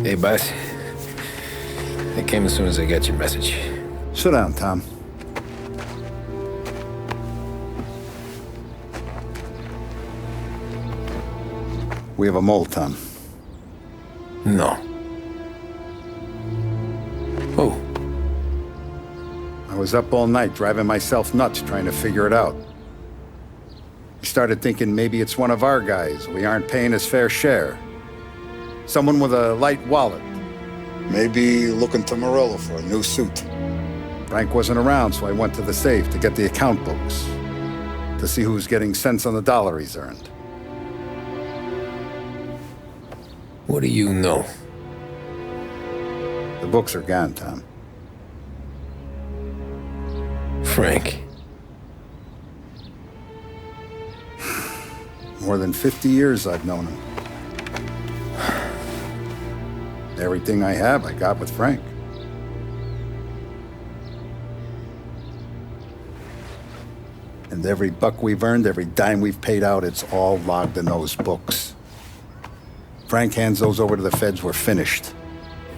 Hey, boss. I came as soon as I got your message. Sit down, Tom. We have a mole, Tom. No. Who? I was up all night driving myself nuts trying to figure it out. I started thinking maybe it's one of our guys. We aren't paying his fair share. Someone with a light wallet. Maybe looking to Morello for a new suit. Frank wasn't around, so I went to the safe to get the account books. To see who's getting cents on the dollar he's earned. What do you know? The books are gone, Tom. Frank. More than 50 years I've known him. Everything I have, I got with Frank. And every buck we've earned, every dime we've paid out, it's all logged in those books. Frank hands those over to the feds, we're finished.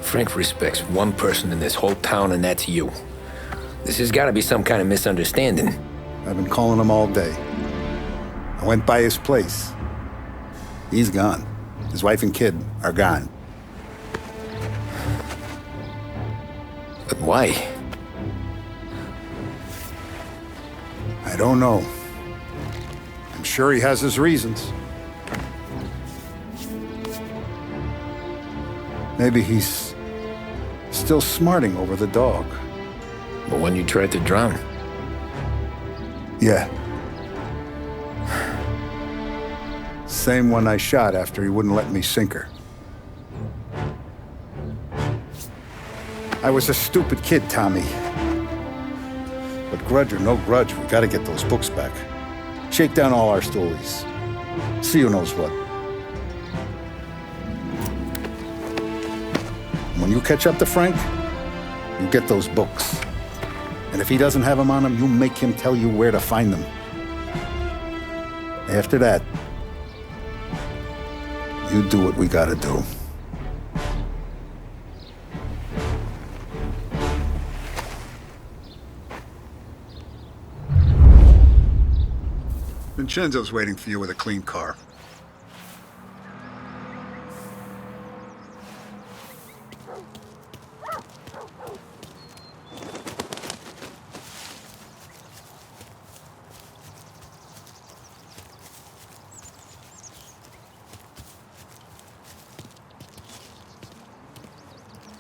Frank respects one person in this whole town, and that's you. This has got to be some kind of misunderstanding. I've been calling him all day. I went by his place. He's gone. His wife and kid are gone. But why? I don't know. I'm sure he has his reasons. Maybe he's still smarting over the dog. The one you tried to drown? Yeah. Same one I shot after he wouldn't let me sink her. I was a stupid kid, Tommy. But grudge or no grudge, we gotta get those books back. Shake down all our stories. See who knows what. When you catch up to Frank, you get those books. And if he doesn't have them on him, you make him tell you where to find them. After that, you do what we gotta do. Vincenzo's waiting for you with a clean car.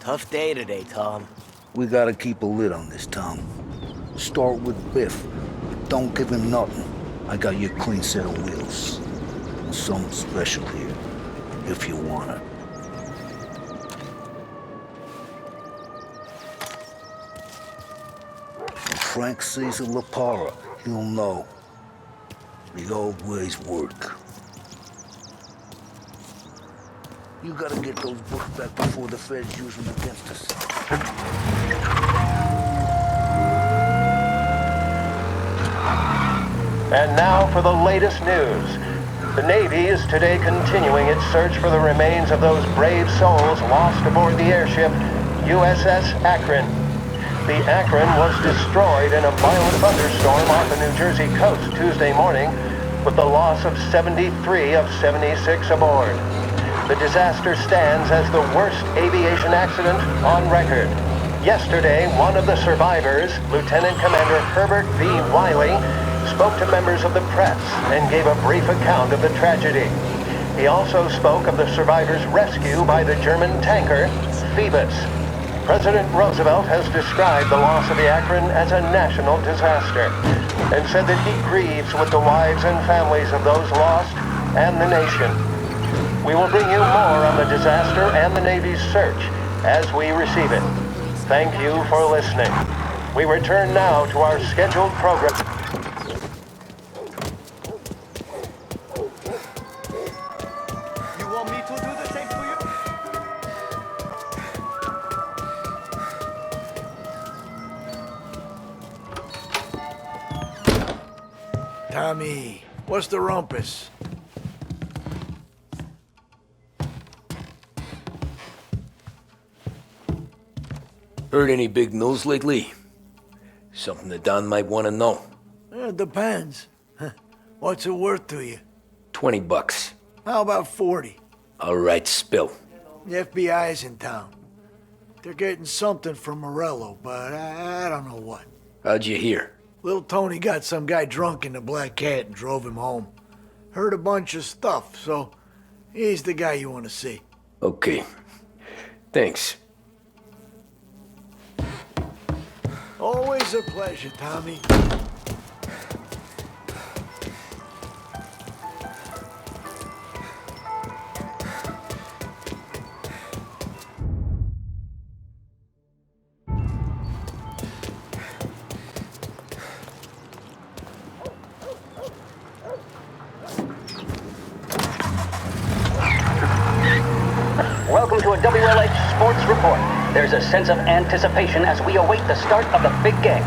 Tough day today, Tom. We gotta keep a lid on this town. Start with Biff. Don't give him nothing. I got you a clean set of wheels. And something special here, if you want it. When Frank sees a La Parra, he'll know. The old ways work. You gotta get those books back before the feds use them against us. And now for the latest news. The Navy is today continuing its search for the remains of those brave souls lost aboard the airship USS Akron. The Akron was destroyed in a violent thunderstorm off the New Jersey coast Tuesday morning, with the loss of 73 of 76 aboard. The disaster stands as the worst aviation accident on record. Yesterday, one of the survivors, Lieutenant Commander Herbert V. Wiley, spoke to members of the press and gave a brief account of the tragedy. He also spoke of the survivors' rescue by the German tanker, Phoebus. President Roosevelt has described the loss of the Akron as a national disaster and said that he grieves with the wives and families of those lost and the nation. We will bring you more on the disaster and the Navy's search as we receive it. Thank you for listening. We return now to our scheduled program. You want me to do the same for you? Tommy, what's the rumpus? Heard any big news lately? Something that Don might want to know. It depends. What's it worth to you? $20. How about 40? All right, spill. The FBI's in town. They're getting something from Morello, but I don't know what. How'd you hear? Little Tony got some guy drunk in the Black Cat and drove him home. Heard a bunch of stuff, so he's the guy you want to see. Okay. Thanks. Always a pleasure, Tommy. Welcome to a WLH Sports Report. There's a sense of anticipation as we await the start of the big game.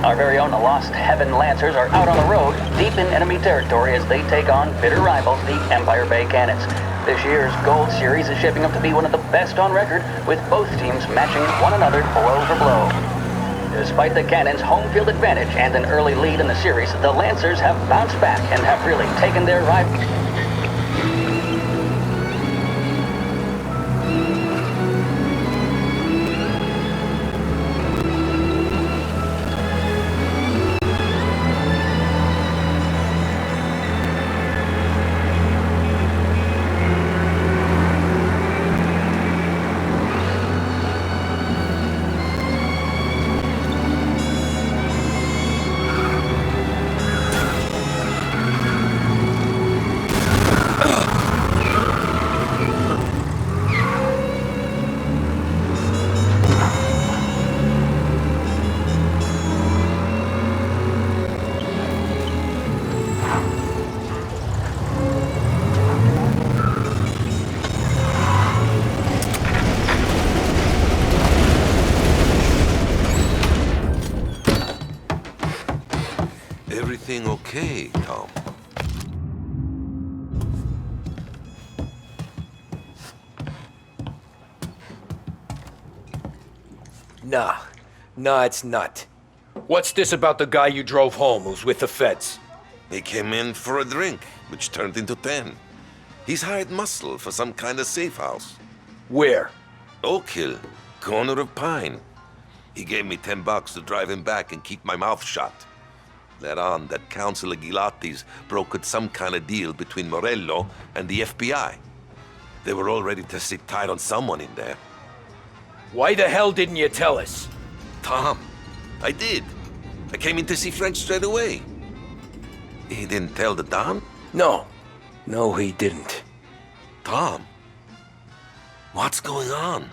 Our very own Lost Heaven Lancers are out on the road, deep in enemy territory as they take on bitter rivals, the Empire Bay Cannons. This year's Gold Series is shaping up to be one of the best on record, with both teams matching one another blow for blow. Despite the Cannons' home field advantage and an early lead in the series, the Lancers have bounced back and have really taken their rival. Everything okay, Tom? Nah, it's not. What's this about the guy you drove home who's with the feds? He came in for a drink, which turned into 10. He's hired muscle for some kind of safe house. Where? Oak Hill, corner of Pine. He gave me $10 to drive him back and keep my mouth shut. Let on that Councilor Gilatti's brokered some kind of deal between Morello and the FBI. They were all ready to sit tight on someone in there. Why the hell didn't you tell us? Tom, I did. I came in to see Frank straight away. He didn't tell the Don? No, he didn't. Tom, what's going on?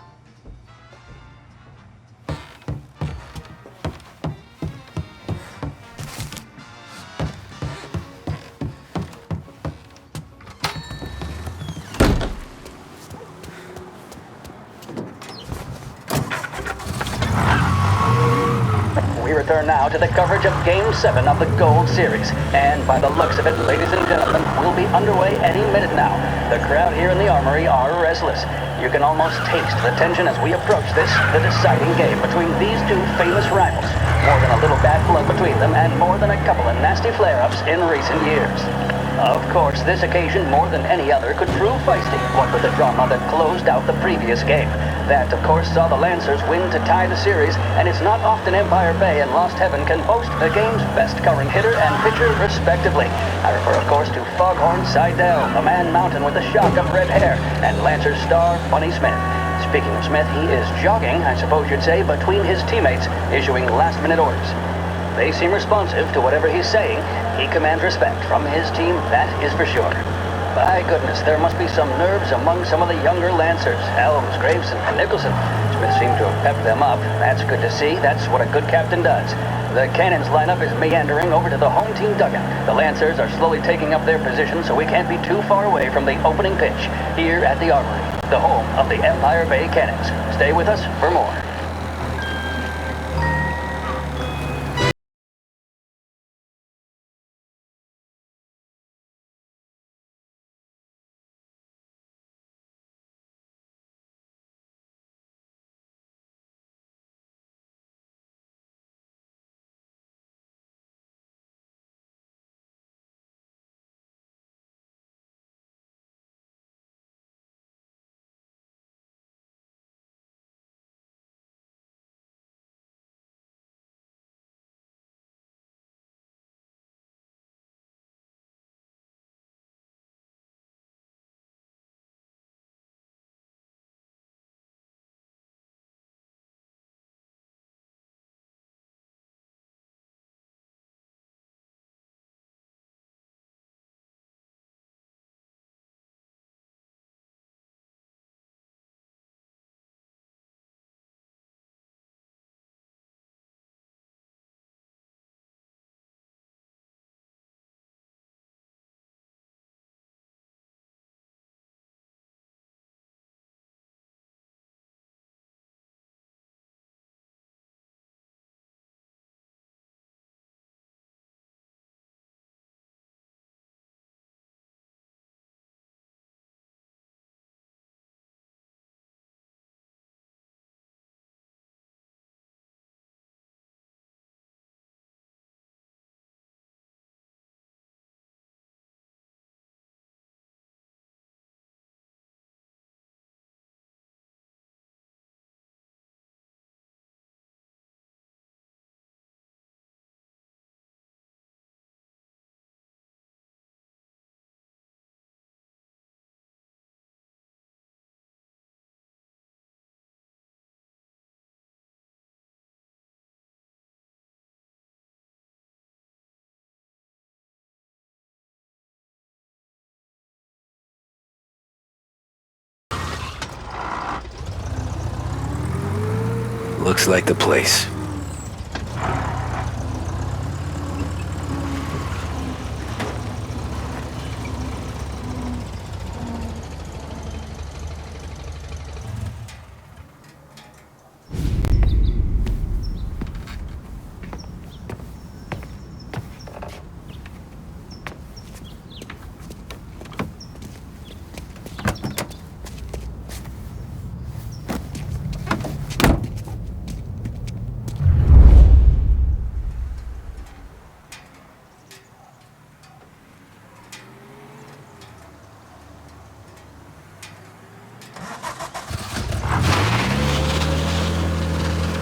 We return now to the coverage of Game 7 of the Gold Series. And by the looks of it, ladies and gentlemen, we'll be underway any minute now. The crowd here in the Armory are restless. You can almost taste the tension as we approach this, the deciding game between these two famous rivals. More than a little bad blood between them, and more than a couple of nasty flare-ups in recent years. Of course, this occasion, more than any other, could prove feisty, what with the drama that closed out the previous game. That, of course, saw the Lancers win to tie the series, and it's not often Empire Bay and Lost Heaven can boast the game's best current hitter and pitcher, respectively. I refer, of course, to Foghorn Seidel, the man mountain with a shock of red hair, and Lancers star Bunny Smith. Speaking of Smith, he is jogging, I suppose you'd say, between his teammates, issuing last-minute orders. They seem responsive to whatever he's saying. He commands respect from his team, that is for sure. By goodness, there must be some nerves among some of the younger Lancers. Helms, Graves, and Nicholson. Smith seemed to have pepped them up. That's good to see. That's what a good captain does. The Cannons lineup is meandering over to the home team dugout. The Lancers are slowly taking up their position, so we can't be too far away from the opening pitch here at the Armory, the home of the Empire Bay Cannons. Stay with us for more. Looks like the place.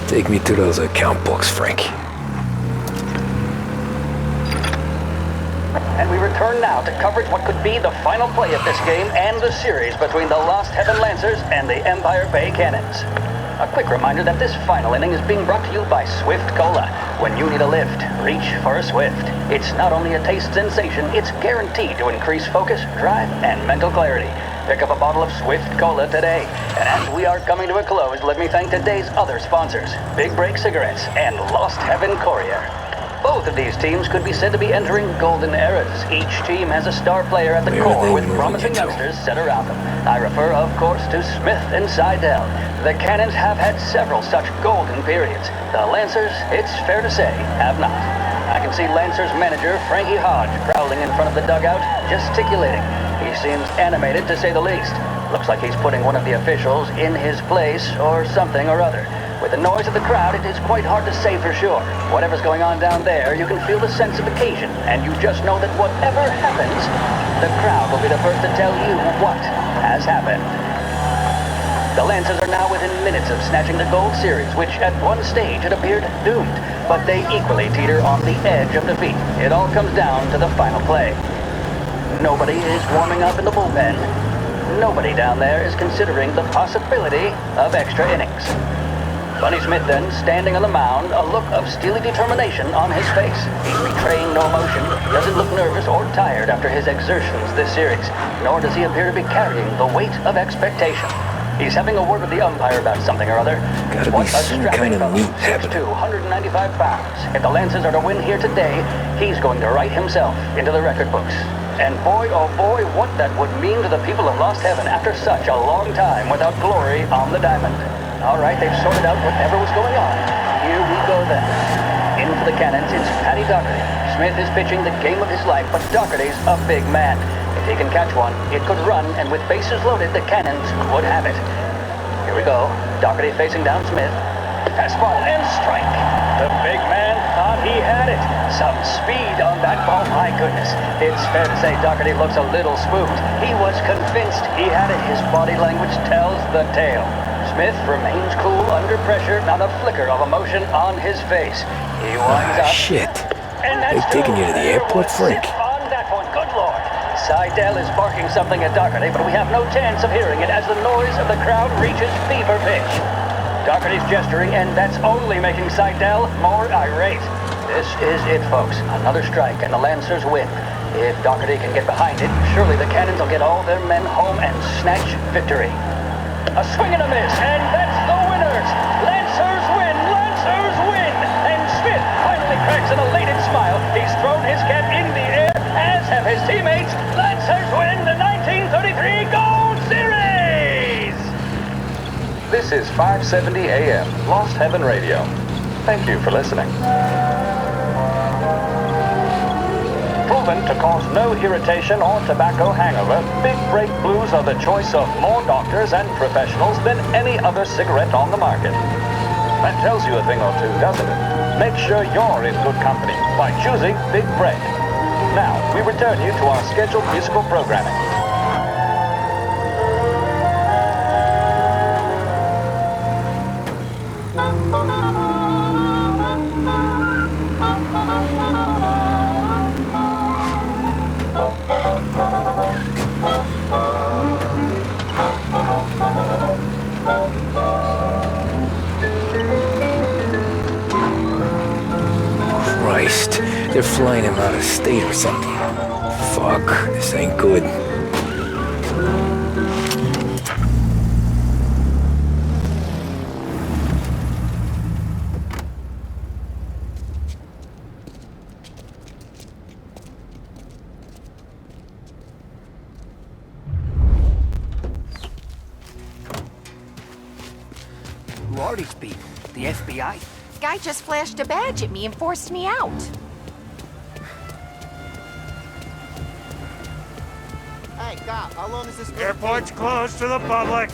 Take me to those account books, Frank. And we return now to coverage what could be the final play of this game and the series between the Lost Heaven Lancers and the Empire Bay Cannons. A quick reminder that this final inning is being brought to you by Swift Cola. When you need a lift, reach for a Swift. It's not only a taste sensation, it's guaranteed to increase focus, drive, and mental clarity. Pick up a bottle of Swift Cola today. And as we are coming to a close, let me thank today's other sponsors, Big Break Cigarettes and Lost Heaven Courier. Both of these teams could be said to be entering golden eras. Each team has a star player at the core with promising youngsters set around them. I refer, of course, to Smith and Seidel. The Cannons have had several such golden periods. The Lancers, it's fair to say, have not. I can see Lancers manager Frankie Hodge prowling in front of the dugout, gesticulating. He seems animated, to say the least. Looks like he's putting one of the officials in his place or something or other. With the noise of the crowd, it is quite hard to say for sure. Whatever's going on down there, you can feel the sense of occasion, and you just know that whatever happens, the crowd will be the first to tell you what has happened. The Lancers are now within minutes of snatching the Gold Series, which at one stage had appeared doomed, but they equally teeter on the edge of defeat. It all comes down to the final play. Nobody is warming up in the bullpen. Nobody down there is considering the possibility of extra innings. Bunny Smith then, standing on the mound, a look of steely determination on his face. He's betraying no emotion, doesn't look nervous or tired after his exertions this series, nor does he appear to be carrying the weight of expectation. He's having a word with the umpire about something or other. Gotta be some kind of meat habit. 6'2", 195 pounds. If the Lancers are to win here today, he's going to write himself into the record books. And boy, oh boy, what that would mean to the people of Lost Heaven after such a long time without glory on the diamond. All right, they've sorted out whatever was going on. Here we go then. In for the Cannons, it's Paddy Doherty. Smith is pitching the game of his life, but Doherty's a big man. If he can catch one, it could run, and with bases loaded, the Cannons could have it. Here we go. Doherty facing down Smith. Fastball and strike. The big man thought he had it. Some speed on that ball, my goodness. It's fair to say Doherty looks a little spooked. He was convinced he had it. His body language tells the tale. Smith remains cool under pressure, not a flicker of emotion on his face. He winds up. Shit. And that's They've taken you to the airport, Frank. On that one, good lord. Seidel is barking something at Doherty, but we have no chance of hearing it as the noise of the crowd reaches fever pitch. Doherty's gesturing, and that's only making Seidel more irate. This is it, folks. Another strike, and the Lancers win. If Doherty can get behind it, surely the Cannons will get all their men home and snatch victory. A swing and a miss, and that's the winners! Lancers win! Lancers win! And Smith finally cracks an elated smile. He's thrown his cap in the air, as have his teammates. Lancers win the 1933 Gold Series! This is 570 AM, Lost Heaven Radio. Thank you for listening. Proven to cause no irritation or tobacco hangover, Big Break Blues are the choice of more doctors and professionals than any other cigarette on the market. That tells you a thing or two, doesn't it? Make sure you're in good company by choosing Big Break. Now, we return you to our scheduled musical programming. Christ, they're flying him out of state or something. Fuck, this ain't good. are these people? The FBI? Guy just flashed a badge at me and forced me out. Hey, cop, how long is this? Airport's closed to the public.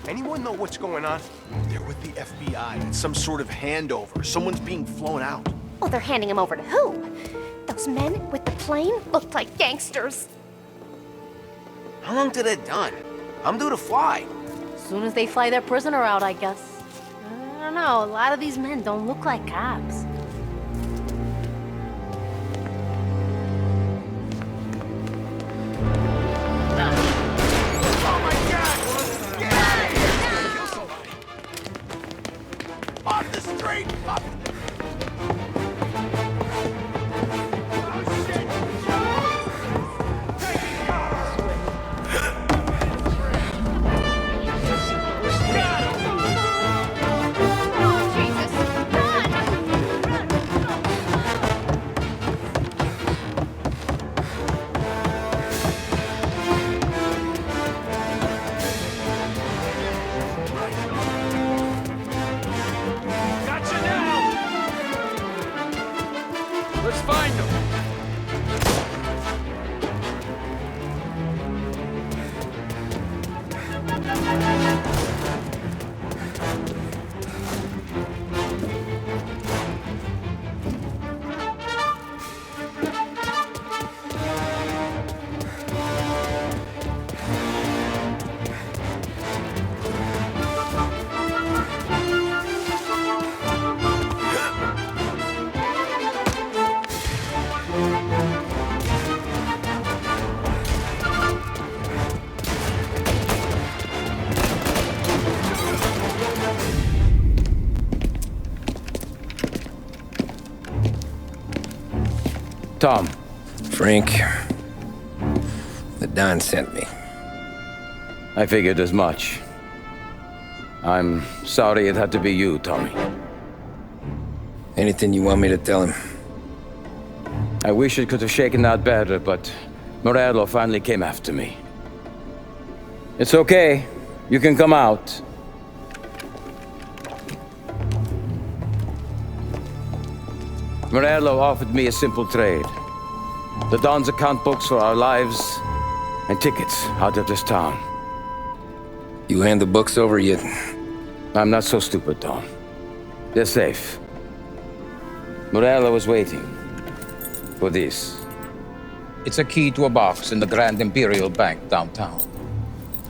Anyone know what's going on? They're with the FBI. It's some sort of handover. Someone's being flown out. Oh, they're handing him over to who? Those men with the plane looked like gangsters. How long till they're done? I'm due to fly. As soon as they fly their prisoner out, I guess. I don't know, a lot of these men don't look like cops. Tom. Frank. The Don sent me. I figured as much. I'm sorry it had to be you, Tommy. Anything you want me to tell him? I wish it could have shaken out better, but Morello finally came after me. It's okay. You can come out. Morello offered me a simple trade. The Don's account books for our lives and tickets out of this town. You hand the books over yet? I'm not so stupid, Don. They're safe. Morello was waiting for this. It's a key to a box in the Grand Imperial Bank downtown.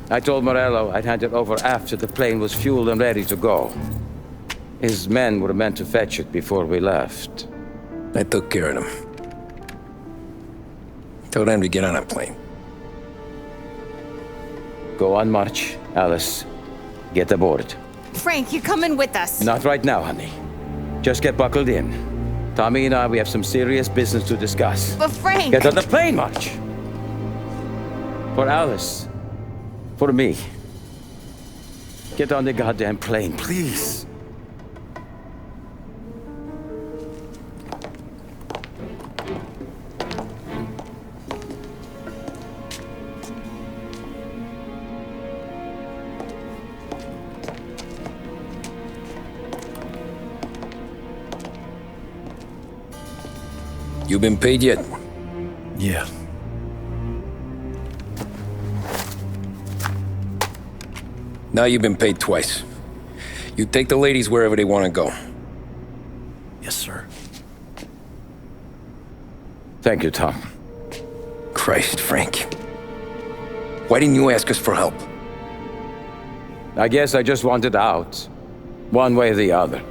I told Morello I'd hand it over after the plane was fueled and ready to go. His men were meant to fetch it before we left. I took care of them. Told them to get on a plane. Go on, march, Alice. Get aboard. Frank, you're coming with us. Not right now, honey. Just get buckled in. Tommy and I, we have some serious business to discuss. But Frank... Get on the plane, March! For Alice. For me. Get on the goddamn plane, please. You been paid yet? Yeah. Now you've been paid twice. You take the ladies wherever they want to go. Yes, sir. Thank you, Tom. Christ, Frank. Why didn't you ask us for help? I guess I just wanted out. One way or the other.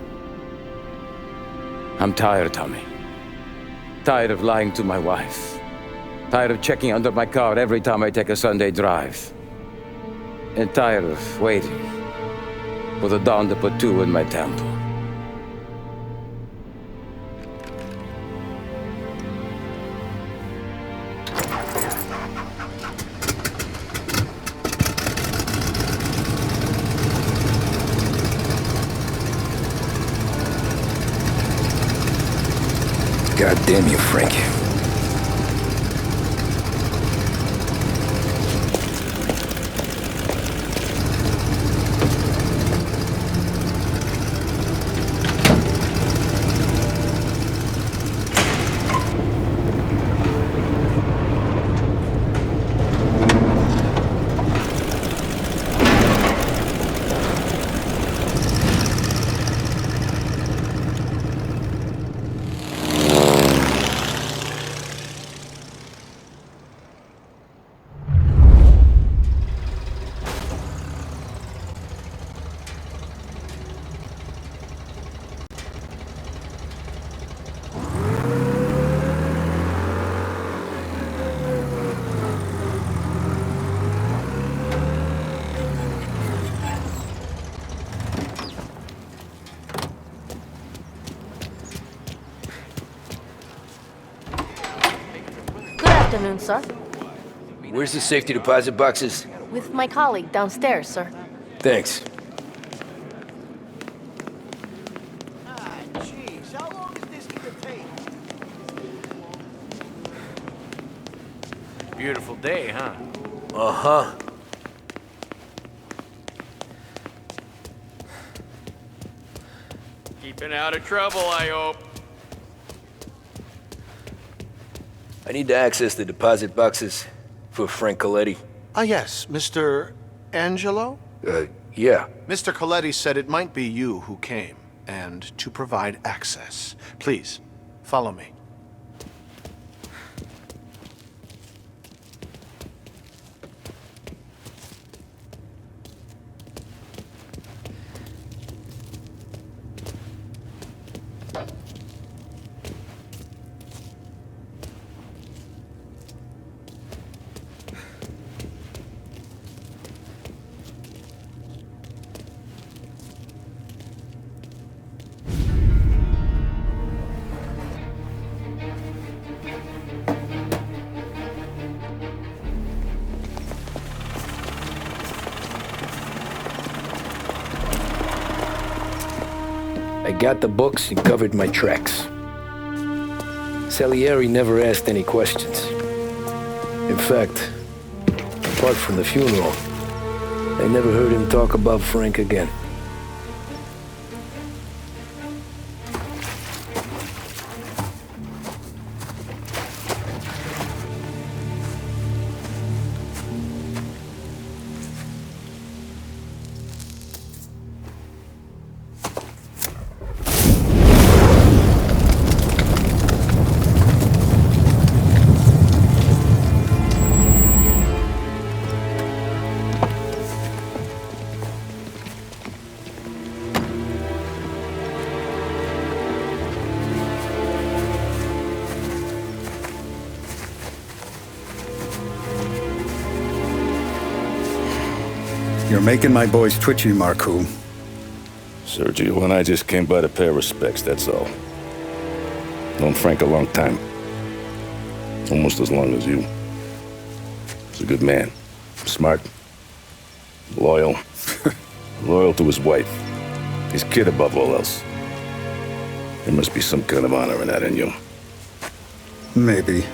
I'm tired, Tommy. Tired of lying to my wife. Tired of checking under my car every time I take a Sunday drive. And tired of waiting for the dawn to put two in my temple. God damn you, Frank. Good afternoon, sir. Where's the safety deposit boxes? With my colleague downstairs, sir. Thanks. Jeez, how long is this gonna take? Beautiful day, huh? Uh-huh. Keeping out of trouble, I hope. I need to access the deposit boxes for Frank Coletti. Ah, yes, Mr. Angelo? Yeah. Mr. Coletti said it might be you who came, and to provide access. Please, follow me. I got the books and covered my tracks. Salieri never asked any questions. In fact, apart from the funeral, I never heard him talk about Frank again. You're making my boys twitchy, Marku. Sergio and I just came by to pay our respects, that's all. Known Frank a long time. Almost as long as you. He's a good man. Smart. Loyal. Loyal to his wife. His kid above all else. There must be some kind of honor in that in you. Maybe.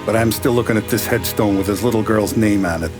But I'm still looking at this headstone with his little girl's name on it.